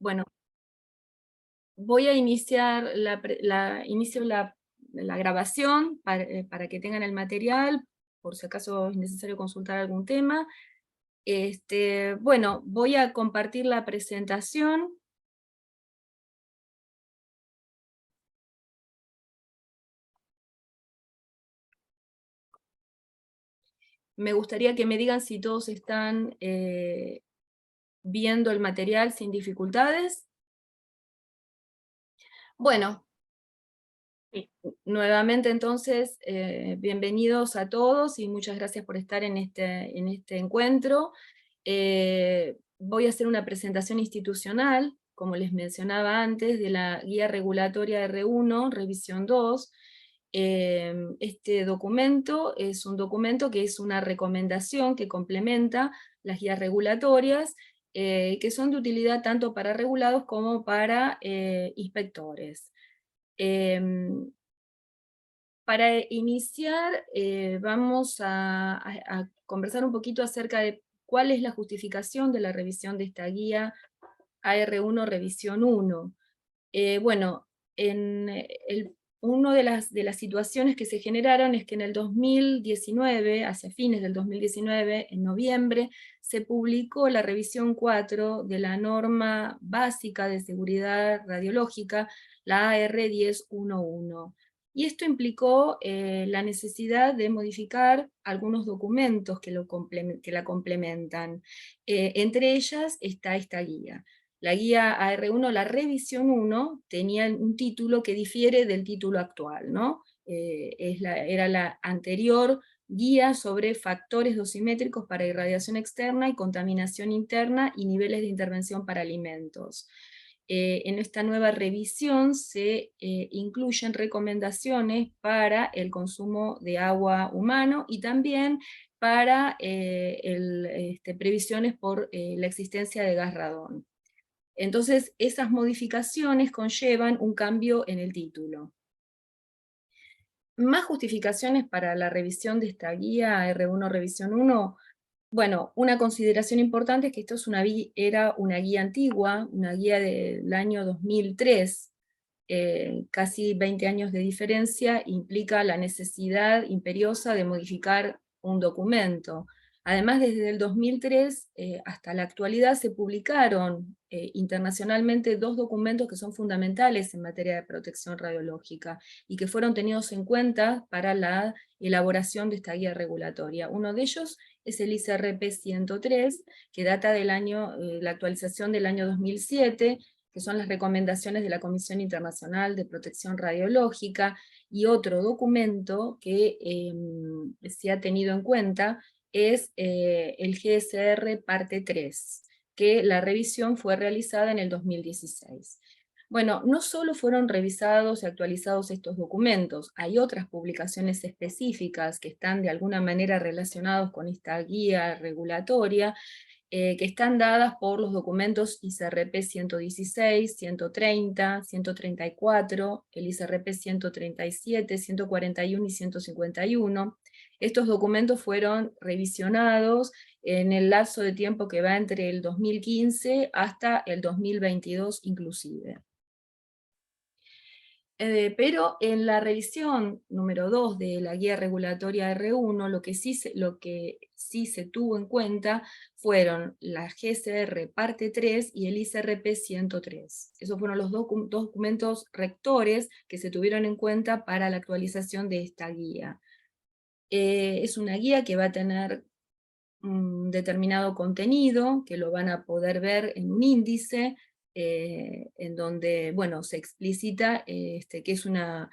Bueno, voy a iniciar inicio la grabación para que tengan el material, por si acaso es necesario consultar algún tema. Bueno, voy a compartir la presentación. Me gustaría que me digan si todos están viendo el material sin dificultades. Bueno, nuevamente entonces, bienvenidos a todos y muchas gracias por estar en este encuentro. Voy a hacer una presentación institucional, como les mencionaba antes, de la Guía Regulatoria R1, Revisión 2. Este documento es un documento que es una recomendación que complementa las guías regulatorias, que son de utilidad tanto para regulados como para inspectores. Para iniciar, vamos a conversar un poquito acerca de cuál es la justificación de la revisión de esta guía AR1 Revisión 1. Bueno, una de las situaciones que se generaron es que en el 2019, hacia fines del 2019, en noviembre, se publicó la revisión 4 de la norma básica de seguridad radiológica, la AR1011. Y esto implicó la necesidad de modificar algunos documentos que la complementan. Entre ellas está esta guía. La guía AR1, la revisión 1, tenía un título que difiere del título actual, ¿no? Era la anterior guía sobre factores dosimétricos para irradiación externa y contaminación interna y niveles de intervención para alimentos. En esta nueva revisión se incluyen recomendaciones para el consumo de agua humano y también para previsiones por la existencia de gas radón. Entonces, esas modificaciones conllevan un cambio en el título. Más justificaciones para la revisión de esta guía R1 Revisión 1. Bueno, una consideración importante es que esto era una guía antigua, una guía del año 2003, casi 20 años de diferencia, implica la necesidad imperiosa de modificar un documento. Además, desde el 2003 hasta la actualidad se publicaron internacionalmente dos documentos que son fundamentales en materia de protección radiológica y que fueron tenidos en cuenta para la elaboración de esta guía regulatoria. Uno de ellos es el ICRP 103, que data del año, la actualización del año 2007, que son las recomendaciones de la Comisión Internacional de Protección Radiológica, y otro documento que se ha tenido en cuenta es el GSR parte 3, que la revisión fue realizada en el 2016. Bueno, no solo fueron revisados y actualizados estos documentos, hay otras publicaciones específicas que están de alguna manera relacionados con esta guía regulatoria, que están dadas por los documentos ICRP 116, 130, 134, el ICRP 137, 141 y 151. Estos documentos fueron revisionados en el lapso de tiempo que va entre el 2015 hasta el 2022 inclusive. Pero en la revisión número 2 de la guía regulatoria R1, lo que sí se tuvo en cuenta fueron la GSR parte 3 y el ICRP 103. Esos fueron los dos documentos rectores que se tuvieron en cuenta para la actualización de esta guía. Es una guía que va a tener un determinado contenido, que lo van a poder ver en un índice, en donde, bueno, se explicita que es una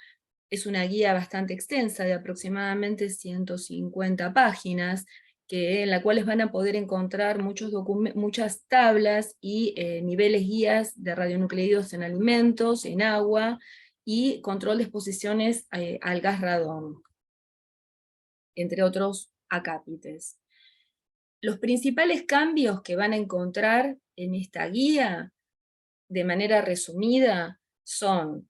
guía bastante extensa, de aproximadamente 150 páginas, en la cuales van a poder encontrar muchas tablas y niveles guías de radionucleidos en alimentos, en agua, y control de exposiciones al gas radón, entre otros acápites. Los principales cambios que van a encontrar en esta guía, de manera resumida, son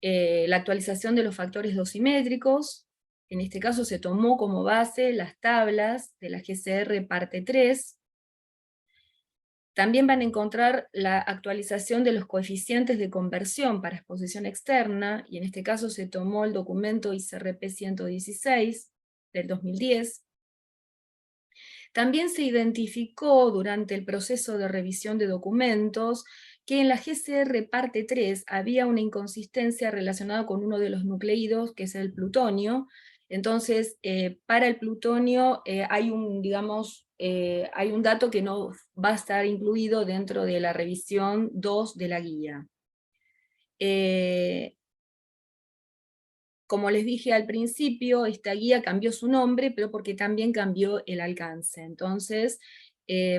la actualización de los factores dosimétricos. En este caso se tomó como base las tablas de la GCR parte 3, También van a encontrar la actualización de los coeficientes de conversión para exposición externa, y en este caso se tomó el documento ICRP 116 del 2010. También se identificó durante el proceso de revisión de documentos que en la GCR parte 3 había una inconsistencia relacionada con uno de los nucleídos, que es el plutonio. Entonces, para el plutonio hay hay un dato que no va a estar incluido dentro de la revisión 2 de la guía. Como les dije al principio, esta guía cambió su nombre, pero porque también cambió el alcance. Entonces,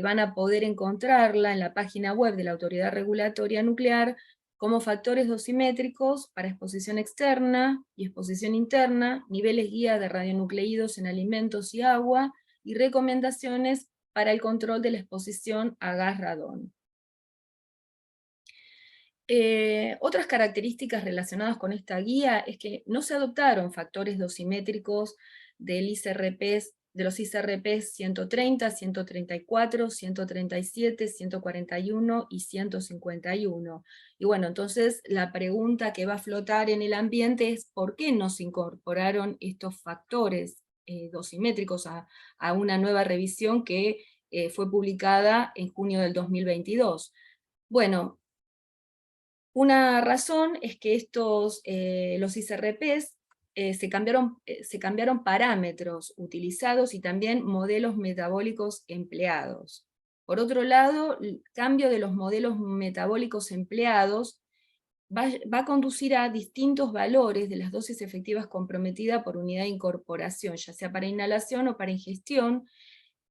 van a poder encontrarla en la página web de la Autoridad Regulatoria Nuclear como factores dosimétricos para exposición externa y exposición interna, niveles guía de radionucleídos en alimentos y agua, y recomendaciones para el control de la exposición a gas radón. Otras características relacionadas con esta guía es que no se adoptaron factores dosimétricos del ICRP, de los ICRP 130, 134, 137, 141 y 151. Y bueno, entonces la pregunta que va a flotar en el ambiente es ¿por qué no se incorporaron estos factores dosimétricos a una nueva revisión que fue publicada en junio del 2022? Bueno, una razón es que los ICRPs se cambiaron parámetros utilizados y también modelos metabólicos empleados. Por otro lado, el cambio de los modelos metabólicos empleados va a conducir a distintos valores de las dosis efectivas comprometidas por unidad de incorporación, ya sea para inhalación o para ingestión,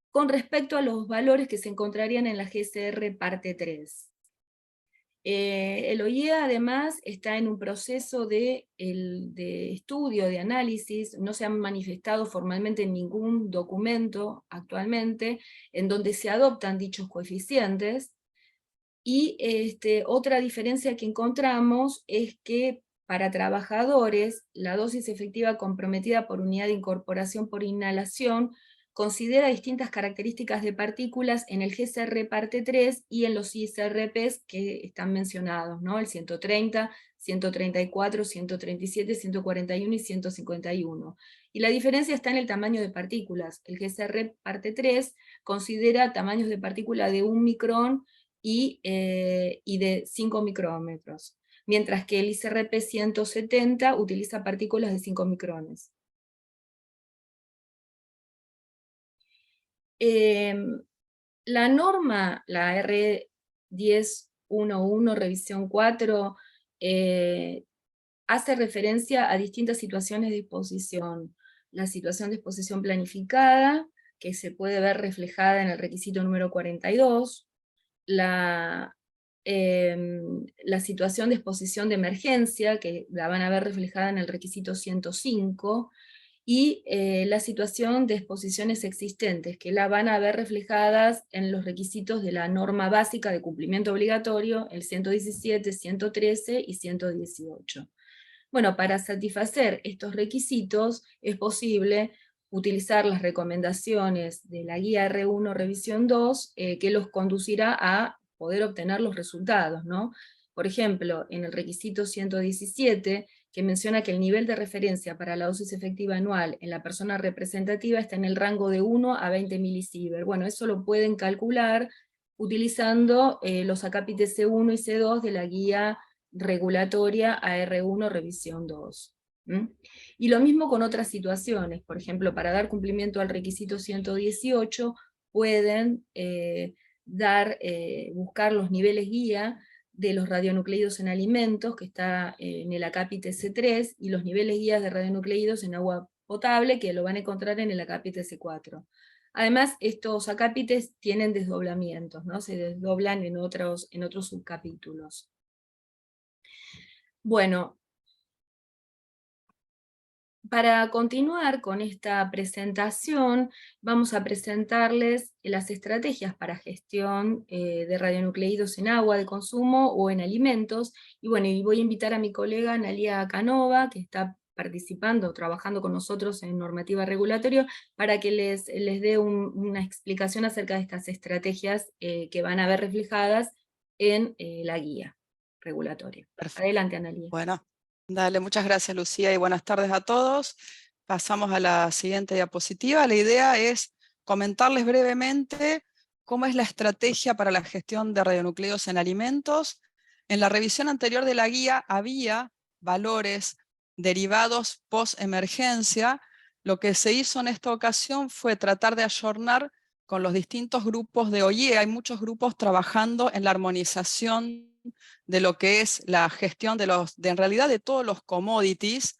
con respecto a los valores que se encontrarían en la GCR parte 3. El OIEA además está en un proceso de estudio, de análisis, no se han manifestado formalmente en ningún documento actualmente en donde se adoptan dichos coeficientes, y otra diferencia que encontramos es que para trabajadores la dosis efectiva comprometida por unidad de incorporación por inhalación considera distintas características de partículas en el GCR parte 3 y en los ICRPs que están mencionados, ¿no? El 130, 134, 137, 141 y 151. Y la diferencia está en el tamaño de partículas. El GCR parte 3 considera tamaños de partícula de 1 micrón y de 5 micrómetros, mientras que el ICRP 170 utiliza partículas de 5 micrones. La norma, la R1011 revisión 4, hace referencia a distintas situaciones de exposición. La situación de exposición planificada, que se puede ver reflejada en el requisito número 42, la situación de exposición de emergencia, que la van a ver reflejada en el requisito 105, y la situación de exposiciones existentes, que la van a ver reflejadas en los requisitos de la norma básica de cumplimiento obligatorio, el 117, 113 y 118. Bueno, para satisfacer estos requisitos es posible utilizar las recomendaciones de la guía R1 revisión 2, que los conducirá a poder obtener los resultados, ¿no? Por ejemplo, en el requisito 117, que menciona que el nivel de referencia para la dosis efectiva anual en la persona representativa está en el rango de 1 a 20 milisievert. Bueno, eso lo pueden calcular utilizando los acápites C1 y C2 de la guía regulatoria AR1 revisión 2. Y lo mismo con otras situaciones, por ejemplo, para dar cumplimiento al requisito 118, pueden buscar los niveles guía de los radionucleídos en alimentos, que está en el acápite C3, y los niveles guías de radionucleídos en agua potable, que lo van a encontrar en el acápite C4. Además, estos acápites tienen desdoblamientos, ¿no? Se desdoblan en otros subcapítulos. Bueno, para continuar con esta presentación, vamos a presentarles las estrategias para gestión de radionucleídos en agua de consumo o en alimentos. Y bueno, y voy a invitar a mi colega Analia Canova, que está participando, trabajando con nosotros en normativa regulatoria, para que les dé una explicación acerca de estas estrategias que van a ver reflejadas en la guía regulatoria. Perfecto. Adelante, Analía. Bueno, dale, muchas gracias, Lucía, y buenas tardes a todos. Pasamos a la siguiente diapositiva. La idea es comentarles brevemente cómo es la estrategia para la gestión de radionucleidos en alimentos. En la revisión anterior de la guía había valores derivados post-emergencia. Lo que se hizo en esta ocasión fue tratar de ayornar con los distintos grupos de OIE. Hay muchos grupos trabajando en la armonización de lo que es la gestión en realidad de todos los commodities,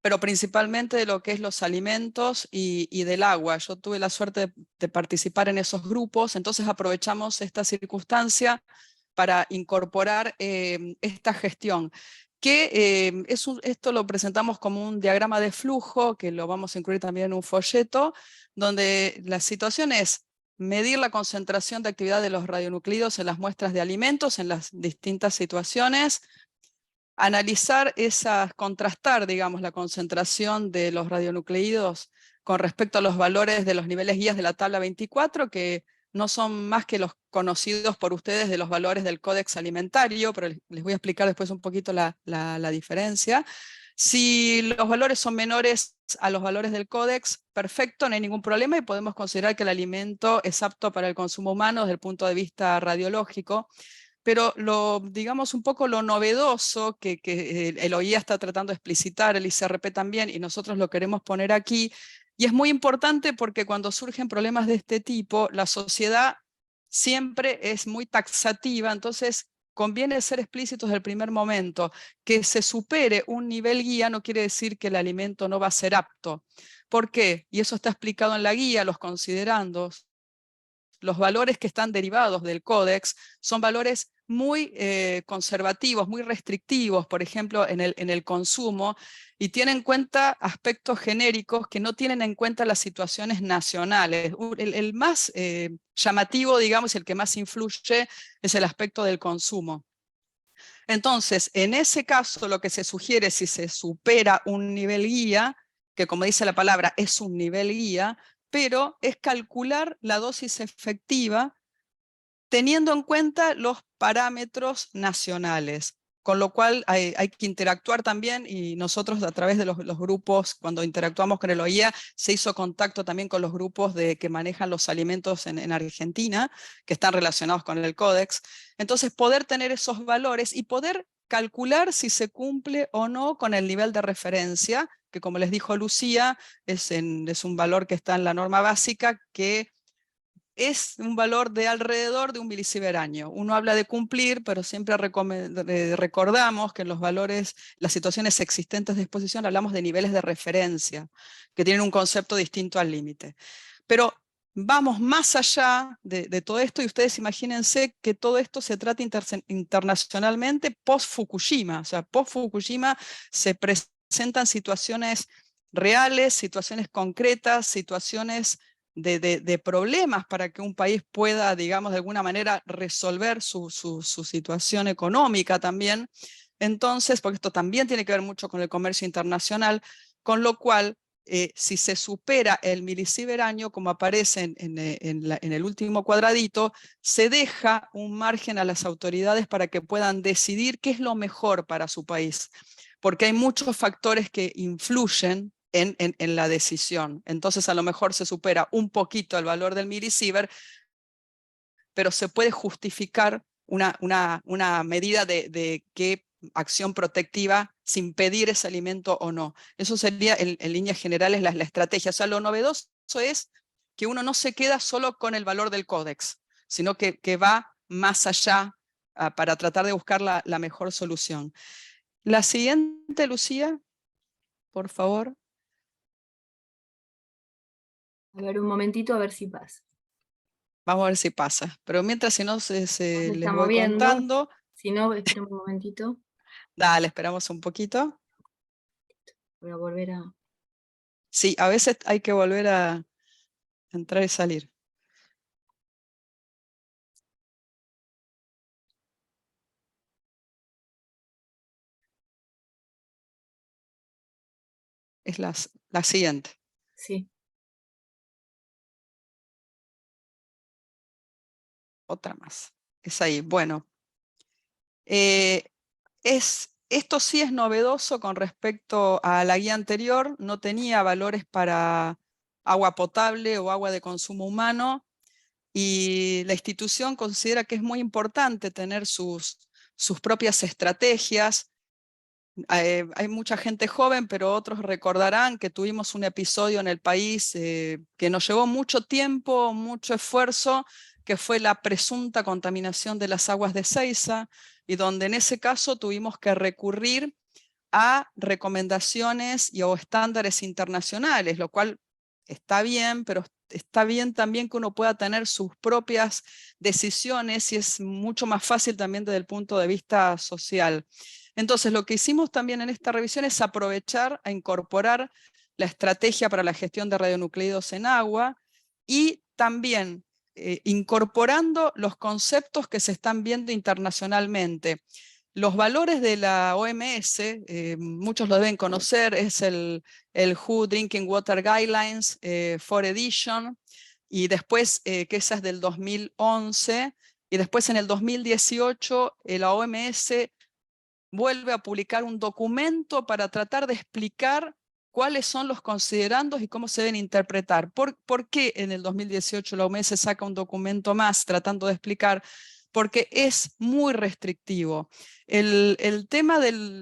pero principalmente de lo que es los alimentos y del agua. Yo tuve la suerte de participar en esos grupos, entonces aprovechamos esta circunstancia para incorporar esta gestión, que esto lo presentamos como un diagrama de flujo, que lo vamos a incluir también en un folleto, donde la situación es medir la concentración de actividad de los radionuclidos en las muestras de alimentos en las distintas situaciones, analizar contrastar, digamos, la concentración de los radionucleidos con respecto a los valores de los niveles guías de la tabla 24, que no son más que los conocidos por ustedes de los valores del Códex Alimentario, pero les voy a explicar después un poquito la diferencia. Si los valores son menores a los valores del Códex, perfecto, no hay ningún problema y podemos considerar que el alimento es apto para el consumo humano desde el punto de vista radiológico. Pero digamos un poco lo novedoso que el OIA está tratando de explicitar, el ICRP también, y nosotros lo queremos poner aquí, y es muy importante porque cuando surgen problemas de este tipo, la sociedad siempre es muy taxativa, entonces conviene ser explícitos desde el primer momento. Que se supere un nivel guía no quiere decir que el alimento no va a ser apto. ¿Por qué? Y eso está explicado en la guía, los considerandos. Los valores que están derivados del códex son valores muy conservativos, muy restrictivos, por ejemplo, en el consumo, y tienen en cuenta aspectos genéricos que no tienen en cuenta las situaciones nacionales. El más llamativo, digamos, el que más influye es el aspecto del consumo. Entonces, en ese caso, lo que se sugiere, si se supera un nivel guía, que como dice la palabra, es un nivel guía, pero es calcular la dosis efectiva teniendo en cuenta los parámetros nacionales, con lo cual hay que interactuar también, y nosotros a través de los grupos, cuando interactuamos con el OIA, se hizo contacto también con los grupos que manejan los alimentos en Argentina, que están relacionados con el Códex. Entonces, poder tener esos valores y poder calcular si se cumple o no con el nivel de referencia, que como les dijo Lucía, es un valor que está en la norma básica, que es un valor de alrededor de 1 milisievert año. Uno habla de cumplir, pero siempre recordamos que en los valores, las situaciones existentes de exposición, hablamos de niveles de referencia, que tienen un concepto distinto al límite. Pero vamos más allá de todo esto, y ustedes imagínense que todo esto se trata internacionalmente post-Fukushima. O sea, post-Fukushima se presentan situaciones reales, situaciones concretas, situaciones de problemas para que un país pueda, digamos, de alguna manera resolver su situación económica también. Entonces, porque esto también tiene que ver mucho con el comercio internacional, con lo cual, si se supera el milisievert año, como aparece en el último cuadradito, se deja un margen a las autoridades para que puedan decidir qué es lo mejor para su país, porque hay muchos factores que influyen en la decisión. Entonces a lo mejor se supera un poquito el valor del milisievert, pero se puede justificar una medida de qué acción protectiva sin pedir ese alimento o no. Eso sería en líneas generales la estrategia. O sea, lo novedoso es que uno no se queda solo con el valor del códex, sino que va más allá para tratar de buscar la mejor solución. La siguiente, Lucía, por favor. A ver, un momentito, a ver si pasa. Vamos a ver si pasa. Pero mientras, si no, Se les está voy moviendo. contando. Si no, espera un momentito. Dale, esperamos un poquito. Voy a volver a... Sí, a veces hay que volver a entrar y salir. es la siguiente. Sí. Otra más. Es ahí. Bueno. Esto sí es novedoso con respecto a la guía anterior. No tenía valores para agua potable o agua de consumo humano. Y la institución considera que es muy importante tener sus propias estrategias. Hay mucha gente joven, pero otros recordarán que tuvimos un episodio en el país que nos llevó mucho tiempo, mucho esfuerzo, que fue la presunta contaminación de las aguas de Seiza, y donde en ese caso tuvimos que recurrir a recomendaciones o estándares internacionales, lo cual está bien, pero está bien también que uno pueda tener sus propias decisiones y es mucho más fácil también desde el punto de vista social. Entonces, lo que hicimos también en esta revisión es aprovechar a incorporar la estrategia para la gestión de radionucleidos en agua y también incorporando los conceptos que se están viendo internacionalmente. Los valores de la OMS, muchos lo deben conocer, es el WHO Drinking Water Guidelines 4 Edition, y después, que esa es del 2011, y después en el 2018 la OMS vuelve a publicar un documento para tratar de explicar cuáles son los considerandos y cómo se deben interpretar. ¿Por qué en el 2018 la OMS saca un documento más tratando de explicar? Porque es muy restrictivo. El tema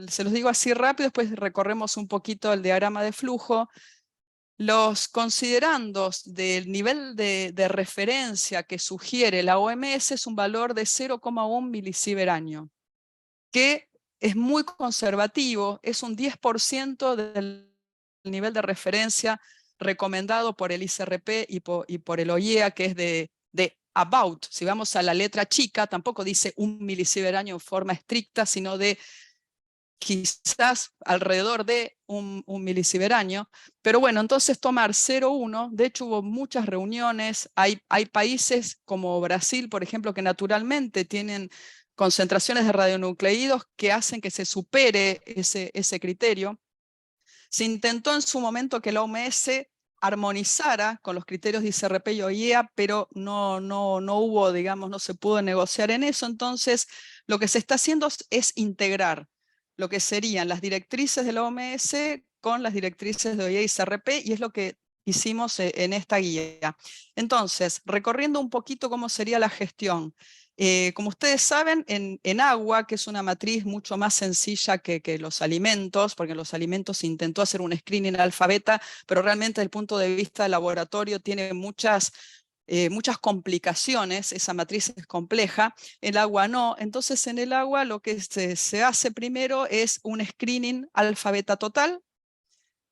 se los digo así rápido, después recorremos un poquito el diagrama de flujo. Los considerandos del nivel de referencia que sugiere la OMS es un valor de 0,1 milisievert año, que es muy conservativo, es un 10% del nivel de referencia recomendado por el ICRP y por el OIEA, que es de about. Si vamos a la letra chica, tampoco dice 1 milisievert año en forma estricta, sino de quizás alrededor de un milisievert año. Pero bueno, entonces tomar 0,1, de hecho hubo muchas reuniones, hay países como Brasil, por ejemplo, que naturalmente tienen concentraciones de radionucleídos que hacen que se supere ese criterio. Se intentó en su momento que la OMS armonizara con los criterios de ICRP y OIEA, pero no hubo, digamos, no se pudo negociar en eso. Entonces, lo que se está haciendo es integrar lo que serían las directrices de la OMS con las directrices de OIEA y ICRP, y es lo que hicimos en esta guía. Entonces, recorriendo un poquito cómo sería la gestión. Como ustedes saben, en agua, que es una matriz mucho más sencilla que los alimentos, porque en los alimentos se intentó hacer un screening alfa-beta, pero realmente desde el punto de vista del laboratorio tiene muchas complicaciones, esa matriz es compleja, el agua no. Entonces en el agua lo que se hace primero es un screening alfa-beta total,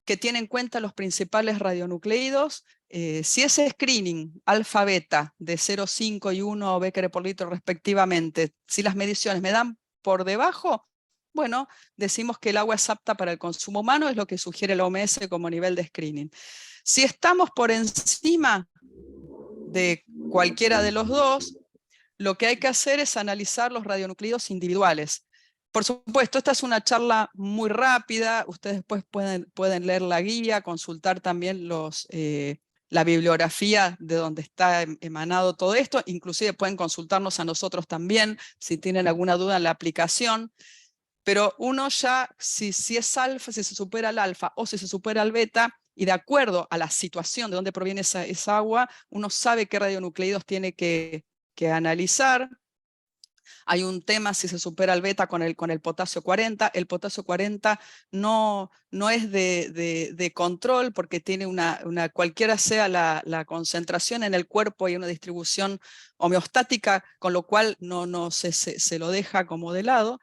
que tiene en cuenta los principales radionucleídos. Si ese screening alfa-beta de 0,5 y 1 becquerel por litro respectivamente, si las mediciones me dan por debajo, bueno, decimos que el agua es apta para el consumo humano, es lo que sugiere la OMS como nivel de screening. Si estamos por encima de cualquiera de los dos, lo que hay que hacer es analizar los radionucleidos individuales. Por supuesto, esta es una charla muy rápida, ustedes después pueden leer la guía, consultar también la bibliografía de donde está emanado todo esto, inclusive pueden consultarnos a nosotros también si tienen alguna duda en la aplicación, pero uno ya, si es alfa, si se supera el alfa o si se supera el beta, y de acuerdo a la situación de dónde proviene esa agua, uno sabe qué radionucleidos tiene que analizar. Hay un tema si se supera el beta con el potasio 40. El potasio 40 no es de control porque tiene cualquiera sea la concentración en el cuerpo, hay una distribución homeostática, con lo cual no se lo deja como de lado.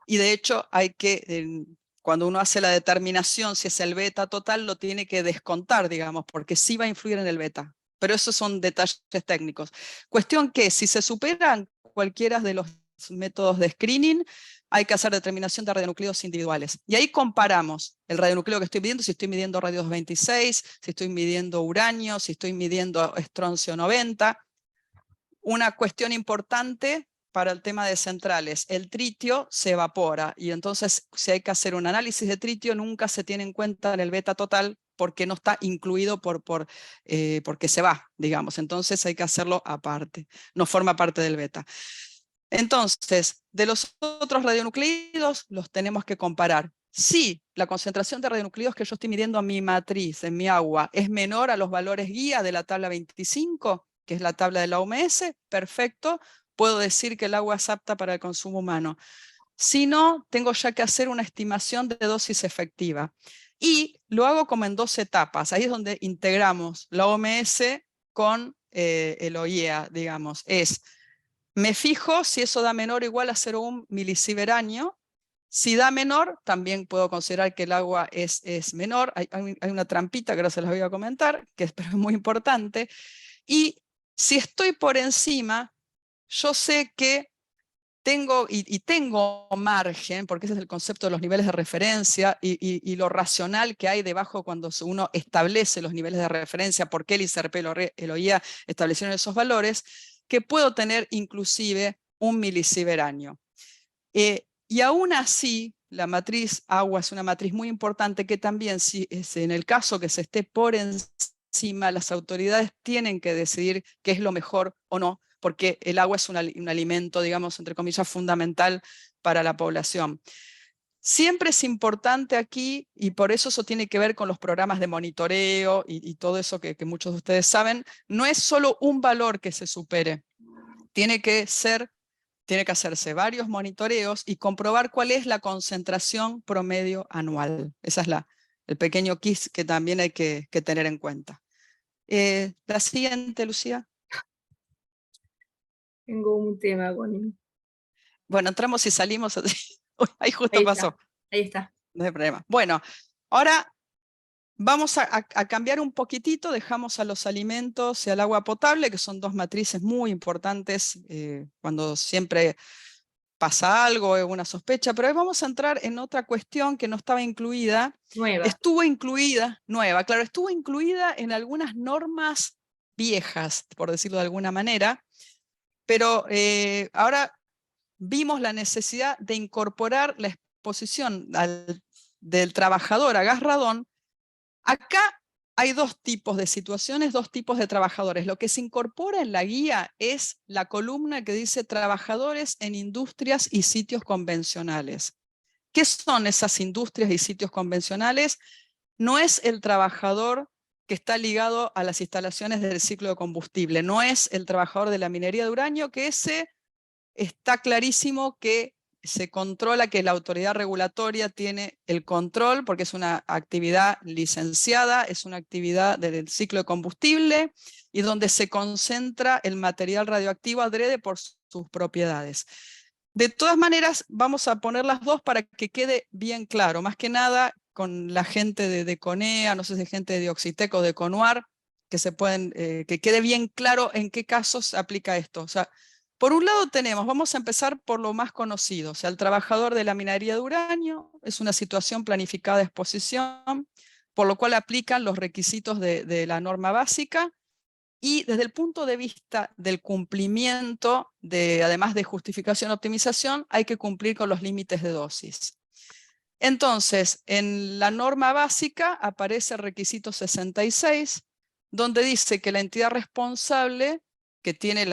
Y de hecho hay que, cuando uno hace la determinación si es el beta total, lo tiene que descontar, digamos, porque sí va a influir en el beta. Pero esos son detalles técnicos. Cuestión que si se superan cualquiera de los métodos de screening, hay que hacer determinación de radionucleidos individuales. Y ahí comparamos el radionucleo que estoy midiendo, si estoy midiendo radio 226, si estoy midiendo uranio, si estoy midiendo estroncio 90. Una cuestión importante para el tema de centrales, el tritio se evapora y entonces si hay que hacer un análisis de tritio nunca se tiene en cuenta en el beta total porque no está incluido porque se va, digamos. Entonces hay que hacerlo aparte, no forma parte del beta. Entonces, de los otros radionucleidos los tenemos que comparar. Si la concentración de radionucleidos que yo estoy midiendo en mi matriz, en mi agua, es menor a los valores guía de la tabla 25, que es la tabla de la OMS, perfecto, puedo decir que el agua es apta para el consumo humano. Si no, tengo ya que hacer una estimación de dosis efectiva. Y lo hago como en 2 etapas. Ahí es donde integramos la OMS con el OIEA, digamos. Me fijo si eso da menor o igual a 0,1 milisievert año. Si da menor, también puedo considerar que el agua es menor. Hay una trampita que ahora se las voy a comentar, que pero es muy importante. Y si estoy por encima, yo sé que tengo margen, porque ese es el concepto de los niveles de referencia y lo racional que hay debajo cuando uno establece los niveles de referencia, por qué el ICRP y el OIEA establecieron esos valores, que puedo tener inclusive 1 milisievert año. Y aún así, la matriz agua es una matriz muy importante que también, si es en el caso que se esté por encima, las autoridades tienen que decidir qué es lo mejor o no, porque el agua es un alimento, digamos, entre comillas, fundamental para la población. Siempre es importante aquí, y por eso tiene que ver con los programas de monitoreo y todo eso que muchos de ustedes saben, no es solo un valor que se supere, tiene que hacerse varios monitoreos y comprobar cuál es la concentración promedio anual. Ese es el pequeño quiz que también hay que tener en cuenta. La siguiente, Lucía. Tengo un tema con él. Bueno, entramos y salimos. Ahí justo Ahí pasó. está, ahí está. No hay problema. Bueno, ahora vamos a cambiar un poquitito. Dejamos a los alimentos y al agua potable, que son 2 matrices muy importantes cuando siempre pasa algo, es una sospecha, pero hoy vamos a entrar en otra cuestión que no estaba incluida. Nueva. Estuvo incluida, nueva, claro, estuvo incluida en algunas normas viejas, por decirlo de alguna manera, pero ahora vimos la necesidad de incorporar la exposición del trabajador a gas radón. Acá hay 2 tipos de situaciones, 2 tipos de trabajadores. Lo que se incorpora en la guía es la columna que dice trabajadores en industrias y sitios convencionales. ¿Qué son esas industrias y sitios convencionales? No es el trabajador que está ligado a las instalaciones del ciclo de combustible, no es el trabajador de la minería de uranio, que ese está clarísimo que se controla, que la autoridad regulatoria tiene el control, porque es una actividad licenciada, es una actividad del ciclo de combustible y donde se concentra el material radioactivo adrede por sus propiedades. De todas maneras, vamos a poner las 2 para que quede bien claro, más que nada con la gente de CONEA, no sé si gente de Dioxitec o de CONUAR, que quede bien claro en qué casos se aplica esto. O sea, por un lado vamos a empezar por lo más conocido, o sea, el trabajador de la minería de uranio es una situación planificada de exposición, por lo cual aplican los requisitos de la norma básica, y desde el punto de vista del cumplimiento, además de justificación y optimización, hay que cumplir con los límites de dosis. Entonces, en la norma básica aparece el requisito 66, donde dice que la entidad responsable, que tiene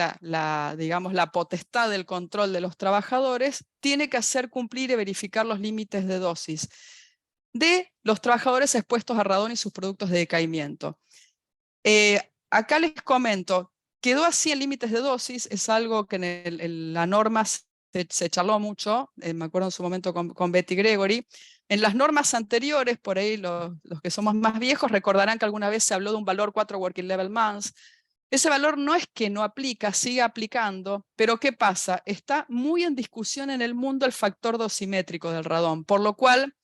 digamos, la potestad del control de los trabajadores, tiene que hacer cumplir y verificar los límites de dosis de los trabajadores expuestos a radón y sus productos de decaimiento. Acá les comento, quedó así en límites de dosis, es algo que en la norma se charló mucho, me acuerdo en su momento con Betty Gregory. En las normas anteriores, por ahí los que somos más viejos recordarán que alguna vez se habló de un valor 4 working level months. Ese valor no es que no aplica, sigue aplicando, pero ¿qué pasa? Está muy en discusión en el mundo el factor dosimétrico del radón, por lo cual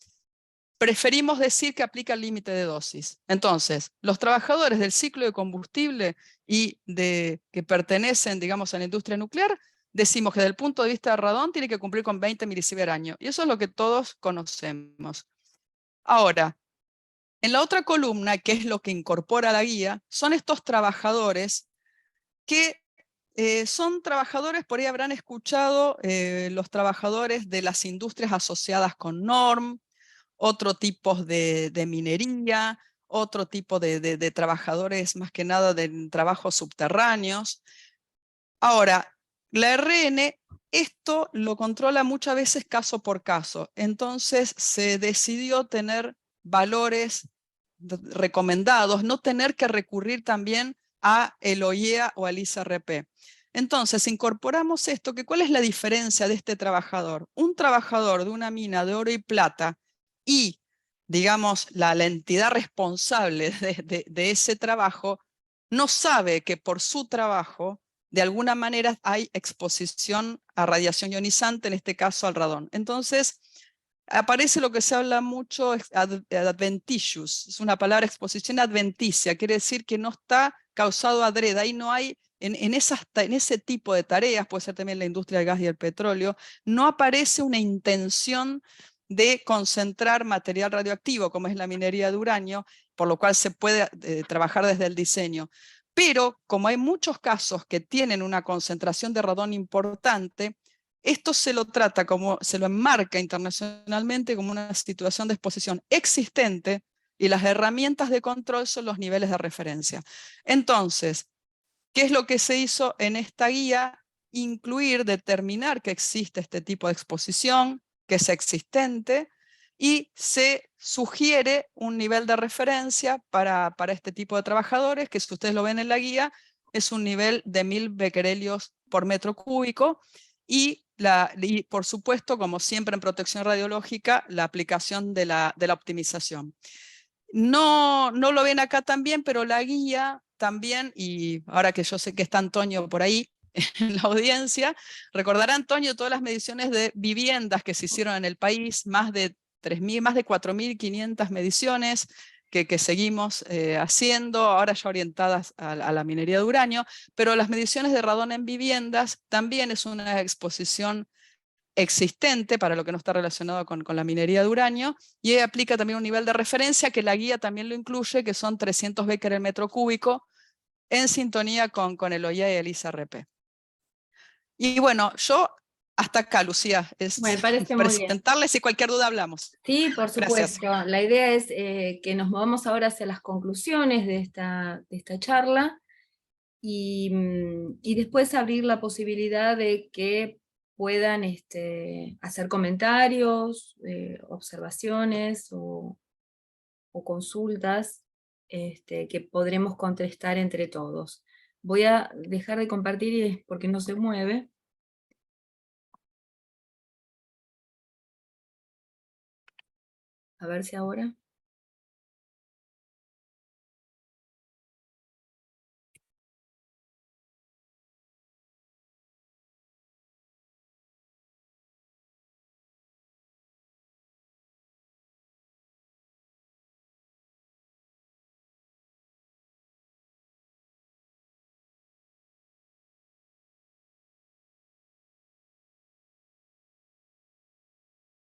preferimos decir que aplica el límite de dosis. Entonces, los trabajadores del ciclo de combustible y que pertenecen, digamos, a la industria nuclear, decimos que desde el punto de vista de radón tiene que cumplir con 20 milisievert año. Y eso es lo que todos conocemos. Ahora, en la otra columna, que es lo que incorpora la guía, son estos trabajadores que son trabajadores, por ahí habrán escuchado, los trabajadores de las industrias asociadas con NORM, otro tipo de minería, otro tipo de trabajadores más que nada de trabajos subterráneos. Ahora, la RN, esto lo controla muchas veces caso por caso, entonces se decidió tener valores recomendados, no tener que recurrir también a el OIEA o al ICRP. Entonces, incorporamos esto, que ¿cuál es la diferencia de este trabajador? Un trabajador de una mina de oro y plata y, digamos, la entidad responsable de ese trabajo no sabe que por su trabajo de alguna manera hay exposición a radiación ionizante, en este caso al radón. Entonces, aparece lo que se habla mucho, adventitious, es una palabra, exposición adventicia, quiere decir que no está causado adrede, ahí no hay, en ese tipo de tareas, puede ser también la industria del gas y el petróleo, no aparece una intención de concentrar material radioactivo, como es la minería de uranio, por lo cual se puede trabajar desde el diseño. Pero como hay muchos casos que tienen una concentración de radón importante, esto se lo trata como, se lo enmarca internacionalmente como una situación de exposición existente y las herramientas de control son los niveles de referencia. Entonces, ¿qué es lo que se hizo en esta guía? Incluir, determinar que existe este tipo de exposición, que es existente, y se sugiere un nivel de referencia para este tipo de trabajadores, que si ustedes lo ven en la guía, es un nivel de 1000 becquerelios por metro cúbico, y por supuesto, como siempre en protección radiológica, la aplicación de la optimización. No lo ven acá también, pero la guía también, y ahora que yo sé que está Antonio por ahí en la audiencia, recordará Antonio todas las mediciones de viviendas que se hicieron en el país, más de 4.500 mediciones que seguimos haciendo, ahora ya orientadas a la minería de uranio, pero las mediciones de radón en viviendas también es una exposición existente para lo que no está relacionado con la minería de uranio, y aplica también un nivel de referencia que la guía también lo incluye, que son 300 becquerel metro cúbico, en sintonía con el OIA y el ICRP. Y bueno, yo hasta acá, Lucía, es Me parece muy bien. presentarles y cualquier duda hablamos. Sí, por Gracias. supuesto. La idea es que nos movamos ahora hacia las conclusiones de esta charla y después abrir la posibilidad de que puedan hacer comentarios, observaciones o consultas que podremos contestar entre todos. Voy a dejar de compartir porque no se mueve. A ver si ahora.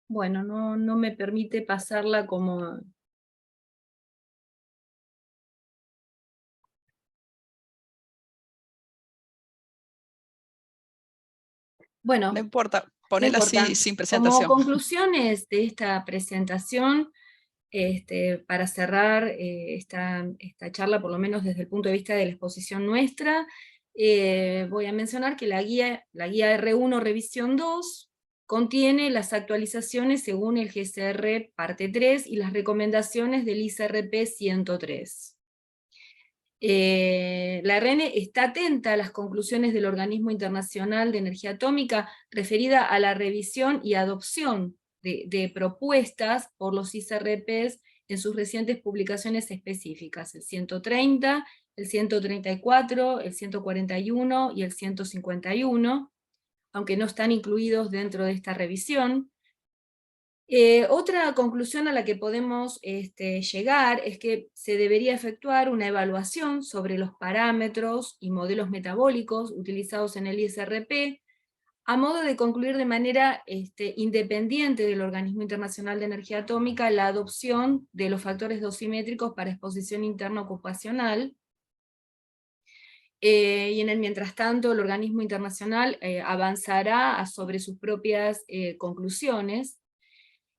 Bueno, no me permite pasarla como... No Bueno, importa, no ponela así importa. sin Como presentación. conclusiones de esta presentación, para cerrar esta charla, por lo menos desde el punto de vista de la exposición nuestra, voy a mencionar que la guía R1 Revisión 2 contiene las actualizaciones según el GCR parte 3 y las recomendaciones del ICRP 103. La RN está atenta a las conclusiones del Organismo Internacional de Energía Atómica referida a la revisión y adopción de propuestas por los ICRPs en sus recientes publicaciones específicas, el 130, el 134, el 141 y el 151, aunque no están incluidos dentro de esta revisión. Otra conclusión a la que podemos llegar es que se debería efectuar una evaluación sobre los parámetros y modelos metabólicos utilizados en el ISRP, a modo de concluir de manera independiente del Organismo Internacional de Energía Atómica la adopción de los factores dosimétricos para exposición interna ocupacional. y en el mientras tanto el organismo internacional avanzará sobre sus propias conclusiones.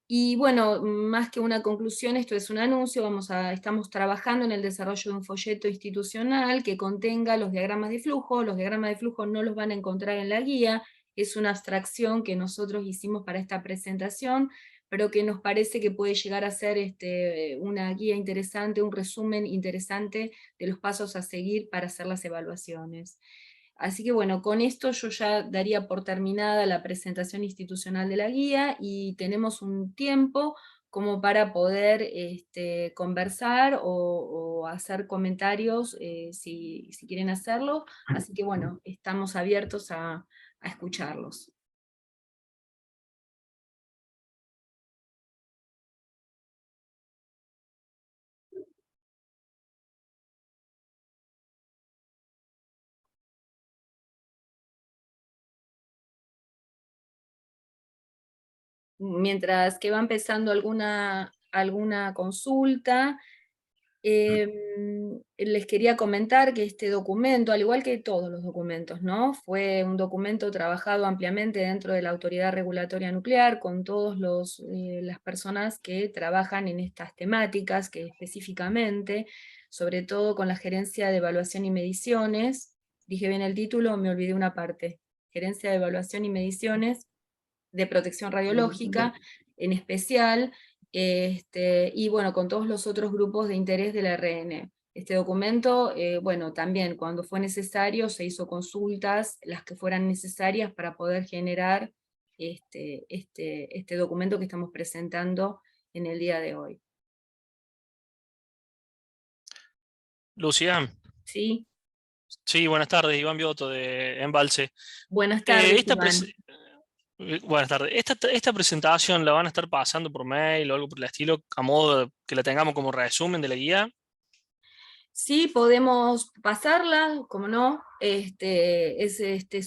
Y bueno, más que una conclusión, esto es un anuncio, estamos trabajando en el desarrollo de un folleto institucional que contenga los diagramas de flujo. Los diagramas de flujo no los van a encontrar en la guía, es una abstracción que nosotros hicimos para esta presentación, pero que nos parece que puede llegar a ser una guía interesante, un resumen interesante de los pasos a seguir para hacer las evaluaciones. Así que bueno, con esto yo ya daría por terminada la presentación institucional de la guía y tenemos un tiempo como para poder conversar o hacer comentarios si quieren hacerlo. Así que bueno, estamos abiertos a escucharlos. Mientras que va empezando alguna consulta, les quería comentar que este documento, al igual que todos los documentos, ¿no? Fue un documento trabajado ampliamente dentro de la Autoridad Regulatoria Nuclear, con todas las personas que trabajan en estas temáticas, que específicamente, sobre todo con la Gerencia de Evaluación y Mediciones. Dije bien el título, me olvidé una parte. Gerencia de Evaluación y Mediciones de Protección Radiológica, en especial, y bueno, con todos los otros grupos de interés del RN. Este documento, bueno, también cuando fue necesario se hizo consultas, las que fueran necesarias para poder generar este documento que estamos presentando en el día de hoy. Lucía, ¿Sí? sí, buenas tardes, Iván Bioto de Embalse. Buenas tardes, Esta Iván. buenas tardes. Esta presentación la van a estar pasando por mail o algo por el estilo, a modo de que la tengamos como resumen de la guía. Sí, podemos pasarla, como no. Es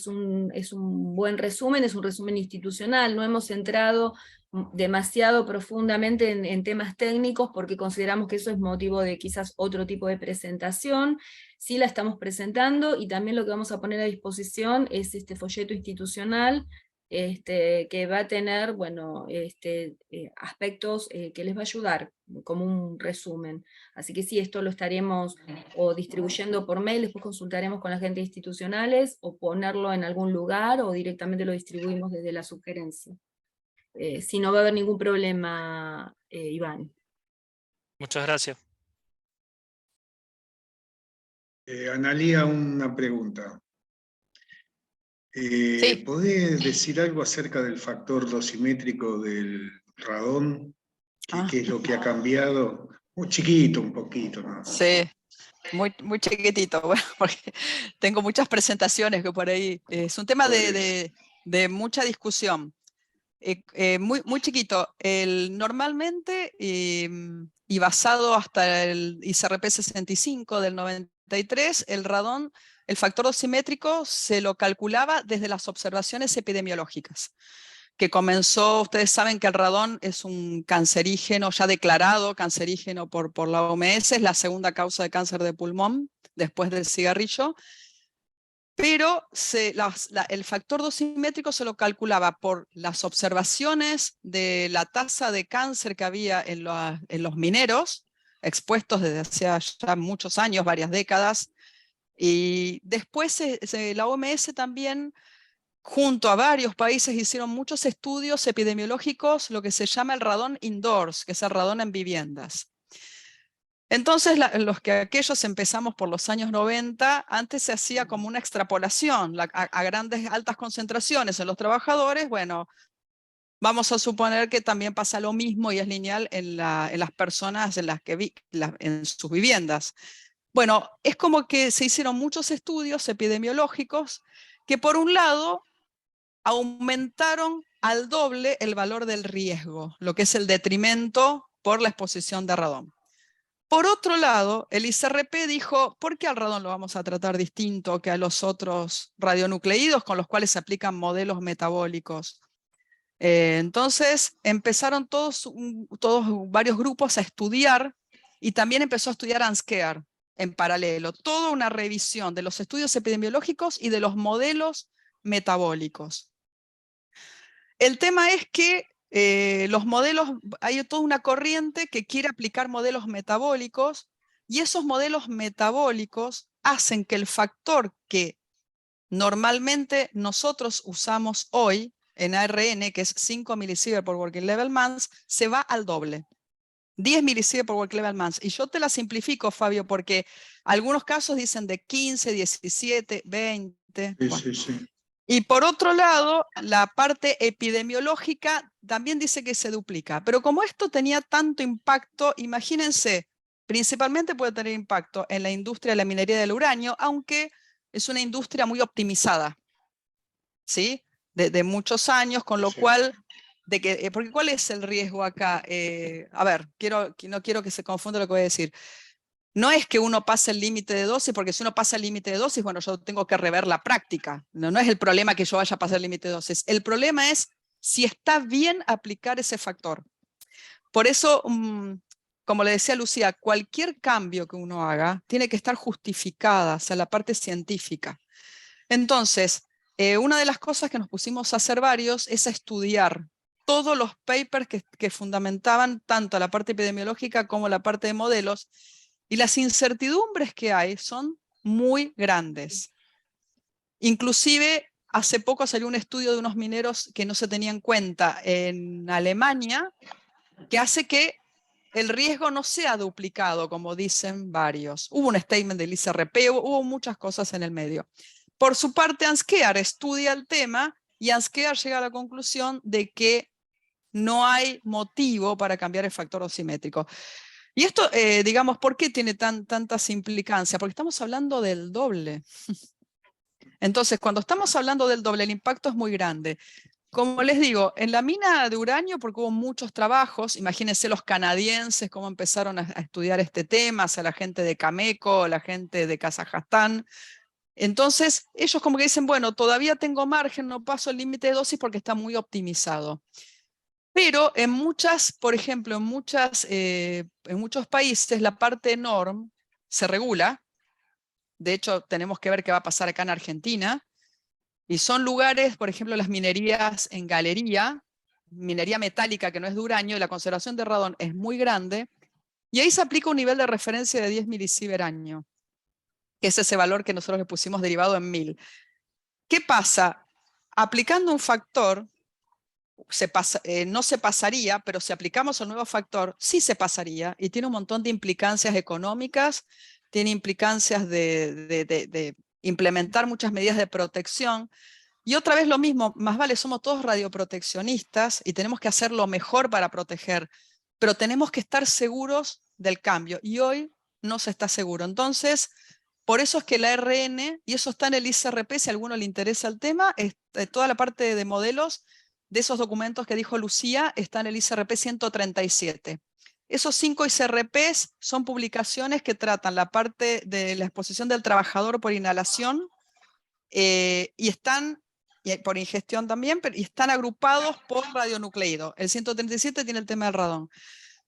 un buen resumen, es un resumen institucional. No hemos entrado demasiado profundamente en temas técnicos porque consideramos que eso es motivo de quizás otro tipo de presentación. Sí la estamos presentando y también lo que vamos a poner a disposición es este folleto institucional que va a tener, bueno, aspectos que les va a ayudar como un resumen. Así que sí, esto lo estaremos o distribuyendo por mail, después consultaremos con la gente institucionales, o ponerlo en algún lugar, o directamente lo distribuimos desde la sugerencia. Si no va a haber ningún problema, Iván. Muchas gracias. Analía, una pregunta. Sí. ¿Podés decir algo acerca del factor dosimétrico del radón? ¿Qué es lo que ha cambiado? Un chiquito, un poquito, ¿no? Sí, muy chiquitito, bueno, porque tengo muchas presentaciones que por ahí es un tema Por eso. de mucha discusión. Muy chiquito. Normalmente, y basado hasta el ICRP 65 del 93, el radón, el factor dosimétrico se lo calculaba desde las observaciones epidemiológicas, que comenzó, ustedes saben que el radón es un cancerígeno ya declarado cancerígeno por la OMS, es la segunda causa de cáncer de pulmón después del cigarrillo, pero el factor dosimétrico se lo calculaba por las observaciones de la tasa de cáncer que había en los mineros, expuestos desde hace ya muchos años, varias décadas, y después la OMS también, junto a varios países, hicieron muchos estudios epidemiológicos, lo que se llama el radón indoors, que es el radón en viviendas. Entonces, aquellos empezamos por los años 90, antes se hacía como una extrapolación a grandes, altas concentraciones en los trabajadores. Bueno, vamos a suponer que también pasa lo mismo y es lineal en las personas en sus viviendas. Bueno, es como que se hicieron muchos estudios epidemiológicos que por un lado aumentaron al doble el valor del riesgo, lo que es el detrimento por la exposición de radón. Por otro lado, el ICRP dijo, ¿por qué al radón lo vamos a tratar distinto que a los otros radionucleídos con los cuales se aplican modelos metabólicos? Entonces empezaron varios grupos a estudiar, y también empezó a estudiar ANSCARE, en paralelo, toda una revisión de los estudios epidemiológicos y de los modelos metabólicos. El tema es que los modelos, hay toda una corriente que quiere aplicar modelos metabólicos, y esos modelos metabólicos hacen que el factor que normalmente nosotros usamos hoy en ARN, que es 5 milisievert por working level months, se va al doble. 10 milisievert por working level months. Y yo te la simplifico, Fabio, porque algunos casos dicen de 15, 17, 20. Sí, Bueno. sí, sí. Y por otro lado, la parte epidemiológica también dice que se duplica. Pero como esto tenía tanto impacto, imagínense, principalmente puede tener impacto en la industria de la minería del uranio, aunque es una industria muy optimizada, ¿sí? De muchos años, con lo Sí. cual, porque ¿cuál es el riesgo acá? A ver, no quiero que se confunda lo que voy a decir. No es que uno pase el límite de dosis, porque si uno pasa el límite de dosis, bueno, yo tengo que rever la práctica. No es el problema que yo vaya a pasar el límite de dosis. El problema es si está bien aplicar ese factor. Por eso, como le decía Lucía, cualquier cambio que uno haga tiene que estar justificada, o sea, la parte científica. Entonces, una de las cosas que nos pusimos a hacer varios es a estudiar todos los papers que fundamentaban tanto la parte epidemiológica como la parte de modelos, y las incertidumbres que hay son muy grandes. Inclusive, hace poco salió un estudio de unos mineros que no se tenían en cuenta en Alemania, que hace que el riesgo no sea duplicado, como dicen varios. Hubo un statement del ICRP, hubo muchas cosas en el medio. Por su parte, Anskear estudia el tema y Anskear llega a la conclusión de que no hay motivo para cambiar el factor dosimétrico. Y esto, digamos, ¿por qué tiene tantas implicancias? Porque estamos hablando del doble. Entonces, cuando estamos hablando del doble, el impacto es muy grande. Como les digo, en la mina de uranio, porque hubo muchos trabajos, imagínense los canadienses cómo empezaron a estudiar este tema, o sea, la gente de Cameco, la gente de Kazajstán. Entonces, ellos como que dicen, bueno, todavía tengo margen, no paso el límite de dosis porque está muy optimizado. Pero en muchas, por ejemplo, en muchos países la parte NORM se regula. De hecho, tenemos que ver qué va a pasar acá en Argentina. Y son lugares, por ejemplo, las minerías en galería, minería metálica que no es de uranio, y la conservación de radón es muy grande. Y ahí se aplica un nivel de referencia de 10 milisievert año, que es ese valor que nosotros le pusimos derivado en 1000. ¿Qué pasa? Aplicando un factor, no se pasaría, pero si aplicamos el nuevo factor, sí se pasaría, y tiene un montón de implicancias económicas, tiene implicancias de implementar muchas medidas de protección. Y otra vez lo mismo, más vale, somos todos radioproteccionistas y tenemos que hacer lo mejor para proteger, pero tenemos que estar seguros del cambio, y hoy no se está seguro. Entonces, por eso es que la ARN, y eso está en el ICRP, si a alguno le interesa el tema, toda la parte de modelos de esos documentos que dijo Lucía está en el ICRP 137. Esos 5 ICRPs son publicaciones que tratan la parte de la exposición del trabajador por inhalación, y por ingestión también, y están agrupados por radionucleido. El 137 tiene el tema del radón.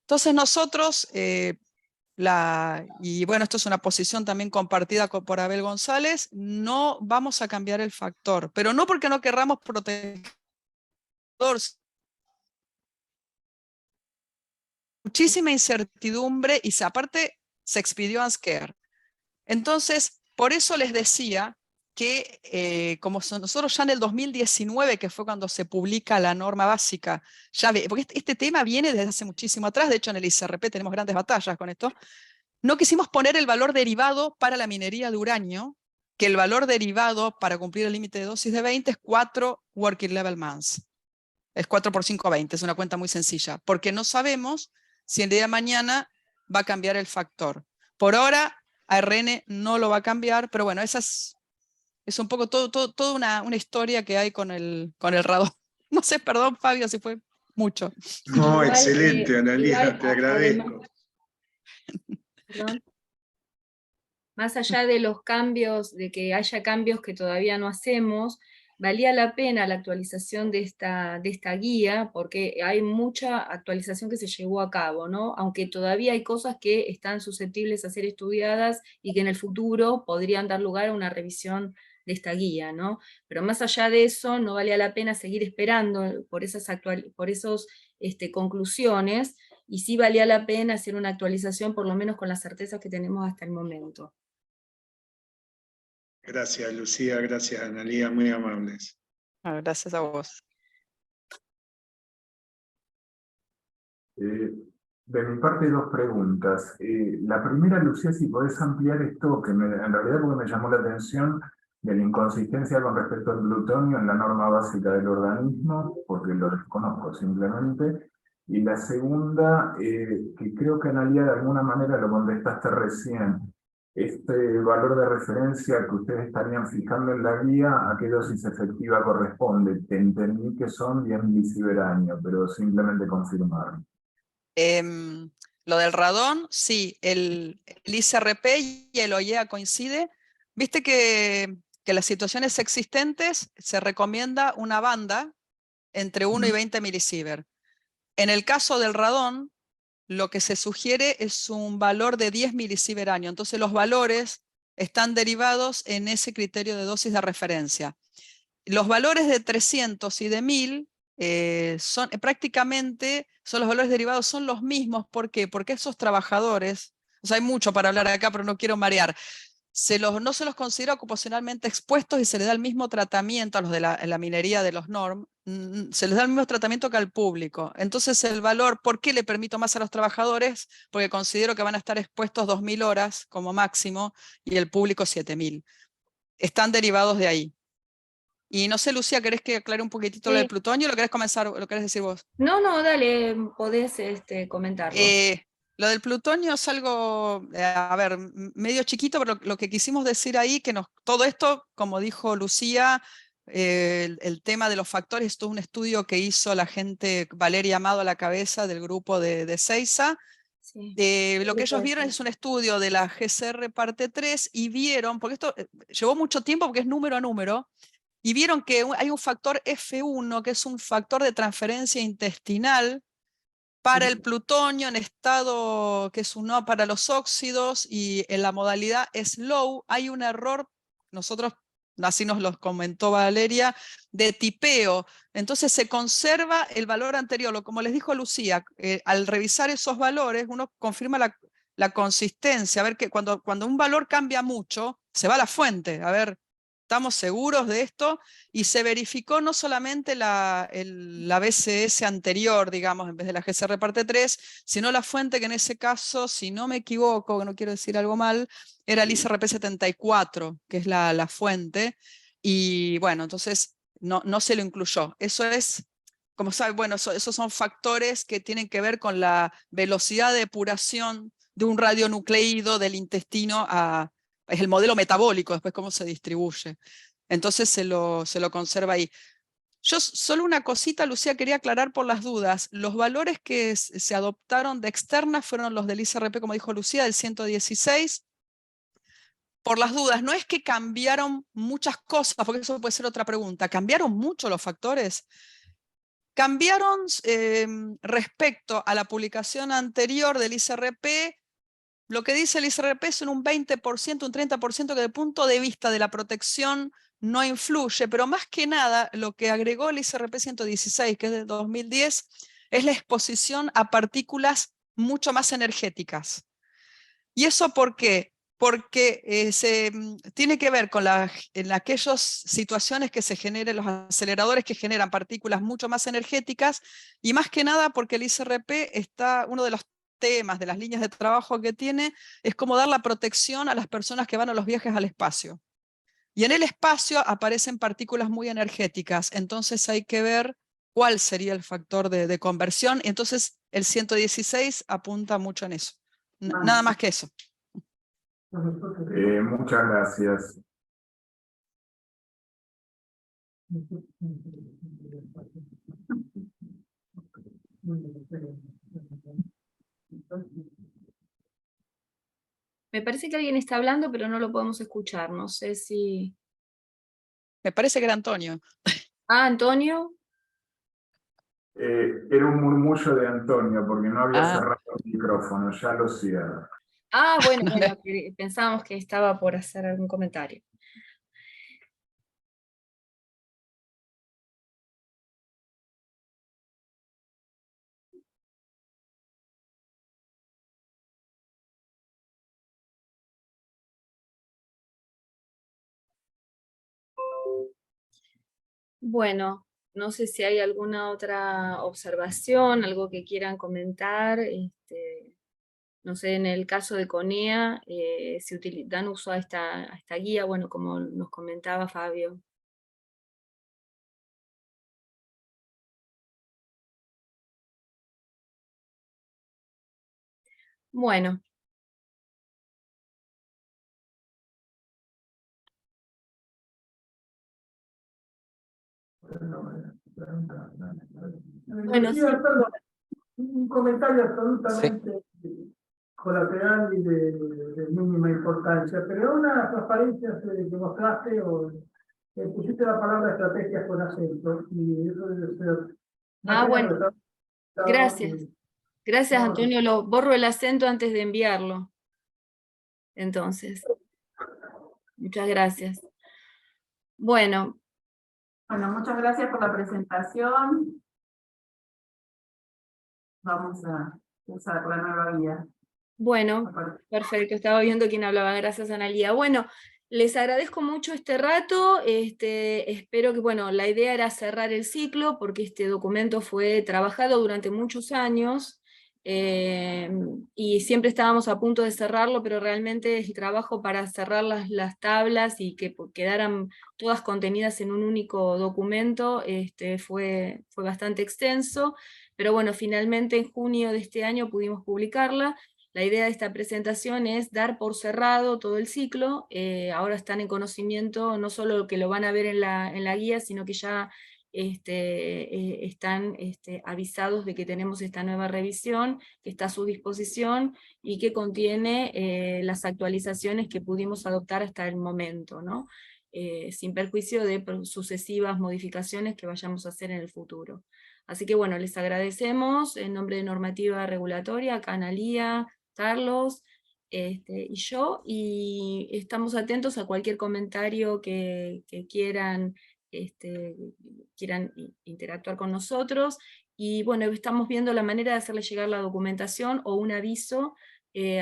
Entonces nosotros, y bueno, esto es una posición también compartida por Abel González, no vamos a cambiar el factor, pero no porque no querramos proteger. Muchísima incertidumbre, y aparte se expidió Anskear. Entonces, por eso les decía que como nosotros ya en el 2019, que fue cuando se publica la norma básica, porque este tema viene desde hace muchísimo atrás, de hecho en el ICRP tenemos grandes batallas con esto, no quisimos poner el valor derivado para la minería de uranio, que el valor derivado para cumplir el límite de dosis de 20 es 4 working level months. Es 4 por 5, 20, es una cuenta muy sencilla, porque no sabemos si el día de mañana va a cambiar el factor. Por ahora, ARN no lo va a cambiar, pero bueno, esa es un poco toda una historia que hay con el radón. No sé, perdón, Fabio, si fue mucho. No, Igual, excelente, Analia, igual, te agradezco. Perdón. Más allá de los cambios, de que haya cambios que todavía no hacemos, valía la pena la actualización de esta guía, porque hay mucha actualización que se llevó a cabo, ¿no? Aunque todavía hay cosas que están susceptibles a ser estudiadas y que en el futuro podrían dar lugar a una revisión de esta guía, ¿no? Pero más allá de eso, no valía la pena seguir esperando por esas conclusiones, y sí valía la pena hacer una actualización, por lo menos con las certezas que tenemos hasta el momento. Gracias, Lucía, gracias, Analía, muy amables. Gracias a vos. De mi parte, dos preguntas. La primera, Lucía, si podés ampliar esto, que en realidad porque me llamó la atención, de la inconsistencia con respecto al plutonio en la norma básica del organismo, porque lo desconozco simplemente. Y la segunda, que creo que Analía de alguna manera lo contestaste recién, este valor de referencia que ustedes estarían fijando en la guía, ¿a qué dosis efectiva corresponde? Te entendí que son 10 milisievert/año, pero simplemente confirmar. Lo del radón, sí, el ICRP y el OIEA coincide. Viste que las situaciones existentes se recomienda una banda entre 1 y 20 milisievert. En el caso del radón, lo que se sugiere es un valor de 10 milisievert/año. Entonces los valores están derivados en ese criterio de dosis de referencia. Los valores de 300 y de 1000 son prácticamente, son los valores derivados, son los mismos. ¿Por qué? Porque esos trabajadores, o sea, hay mucho para hablar acá, pero no quiero marear, no se los considera ocupacionalmente expuestos y se les da el mismo tratamiento a los de la minería de los NORM, se les da el mismo tratamiento que al público. Entonces el valor, ¿por qué le permito más a los trabajadores? Porque considero que van a estar expuestos 2000 horas como máximo y el público 7000. Están derivados de ahí. Y no sé, Lucía, ¿querés que aclare un poquitito lo del plutonio o lo querés comenzar, lo querés decir vos? No, dale, podés comentarlo. Lo del plutonio es algo, a ver, medio chiquito, pero lo que quisimos decir ahí, que todo esto, como dijo Lucía, el tema de los factores, esto es un estudio que hizo la gente, Valeria Amado a la cabeza del grupo de Seiza. Sí. Lo que ellos vieron es un estudio de la GCR parte 3 y vieron, porque esto llevó mucho tiempo porque es número a número, y vieron que hay un factor F1, que es un factor de transferencia intestinal para el plutonio en estado que es un no para los óxidos, y en la modalidad es low. Hay un error, nosotros, así nos lo comentó Valeria, de tipeo. Entonces se conserva el valor anterior. Como les dijo Lucía, al revisar esos valores uno confirma la consistencia, a ver que cuando un valor cambia mucho, se va a la fuente, a ver, ¿estamos seguros de esto? Y se verificó no solamente la BCS anterior, digamos, en vez de la GCR parte 3, sino la fuente que en ese caso, si no me equivoco, que no quiero decir algo mal, era el ICRP 74, que es la fuente. Y bueno, entonces no se lo incluyó. Eso es, como saben, bueno, esos son factores que tienen que ver con la velocidad de depuración de un radionucleído del intestino es el modelo metabólico, después cómo se distribuye. Entonces se lo conserva ahí. Yo solo una cosita, Lucía, quería aclarar por las dudas. Los valores que se adoptaron de externa fueron los del ICRP, como dijo Lucía, del 116. Por las dudas, no es que cambiaron muchas cosas, porque eso puede ser otra pregunta. ¿Cambiaron mucho los factores? Cambiaron respecto a la publicación anterior del ICRP. Lo que dice el ICRP es un 20%, un 30% que desde el punto de vista de la protección no influye, pero más que nada lo que agregó el ICRP 116, que es de 2010, es la exposición a partículas mucho más energéticas. ¿Y eso por qué? Porque tiene que ver con en aquellas situaciones que se generan, los aceleradores que generan partículas mucho más energéticas, y más que nada porque el ICRP está, uno de los temas de las líneas de trabajo que tiene, es cómo dar la protección a las personas que van a los viajes al espacio. Y en el espacio aparecen partículas muy energéticas, entonces hay que ver cuál sería el factor de conversión. Entonces el 116 apunta mucho en eso. Nada más que eso. Muchas gracias. Me parece que alguien está hablando, pero no lo podemos escuchar. No sé si... Me parece que era Antonio. Ah, Antonio. Era un murmullo de Antonio, porque no había Ah. cerrado el micrófono, ya lo cierro. Ah, bueno, pensábamos que estaba por hacer algún comentario. Bueno, no sé si hay alguna otra observación, algo que quieran comentar. No sé, en el caso de CONEA, si dan uso a esta guía, bueno, como nos comentaba Fabio. Bueno. Bueno, sí. Un comentario absolutamente colateral y de mínima importancia, pero una transparencia que mostraste o pusiste la palabra estrategias con acento, y eso debe ser... Ah, bueno, gracias. Gracias, Antonio, lo borro el acento antes de enviarlo. Entonces, muchas gracias. Bueno. Bueno, muchas gracias por la presentación. Vamos a usar la nueva guía. Bueno, perfecto, estaba viendo quién hablaba, gracias Analía. Bueno, les agradezco mucho este rato, espero que, bueno, la idea era cerrar el ciclo, porque este documento fue trabajado durante muchos años, y siempre estábamos a punto de cerrarlo, pero realmente el trabajo para cerrar las tablas y que quedaran todas contenidas en un único documento fue bastante extenso, pero bueno, finalmente en junio de este año pudimos publicarla. La idea de esta presentación es dar por cerrado todo el ciclo. Ahora están en conocimiento, no solo que lo van a ver en la guía, sino que ya están avisados de que tenemos esta nueva revisión, que está a su disposición, y que contiene las actualizaciones que pudimos adoptar hasta el momento, ¿no? Sin perjuicio de sucesivas modificaciones que vayamos a hacer en el futuro. Así que bueno, les agradecemos en nombre de Normativa Regulatoria, acá Analía, Carlos y yo, y estamos atentos a cualquier comentario que quieran interactuar con nosotros, y bueno, estamos viendo la manera de hacerles llegar la documentación o un aviso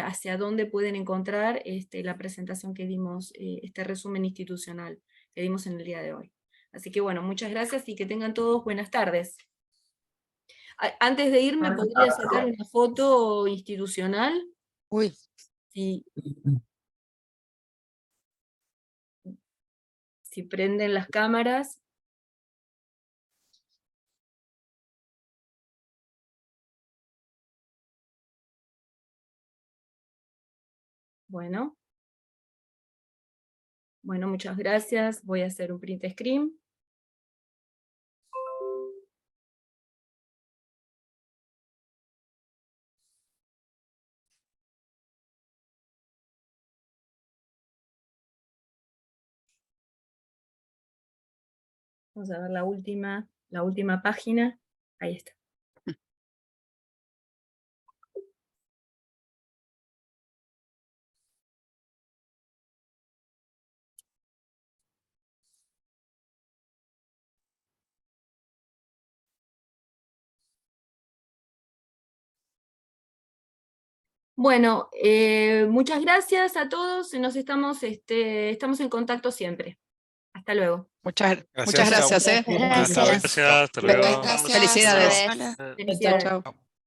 hacia dónde pueden encontrar la presentación que dimos, este resumen institucional que dimos en el día de hoy. Así que bueno, muchas gracias y que tengan todos buenas tardes. Antes de irme, ¿podría sacar una foto institucional? Uy. Sí. Si prenden las cámaras. Bueno. Bueno, muchas gracias. Voy a hacer un print screen. Vamos a ver la última página. Ahí está. Bueno, muchas gracias a todos. Estamos en contacto siempre. Hasta luego. Muchas gracias. Gracias, hasta luego. Felicidades. Felicidades. Chao.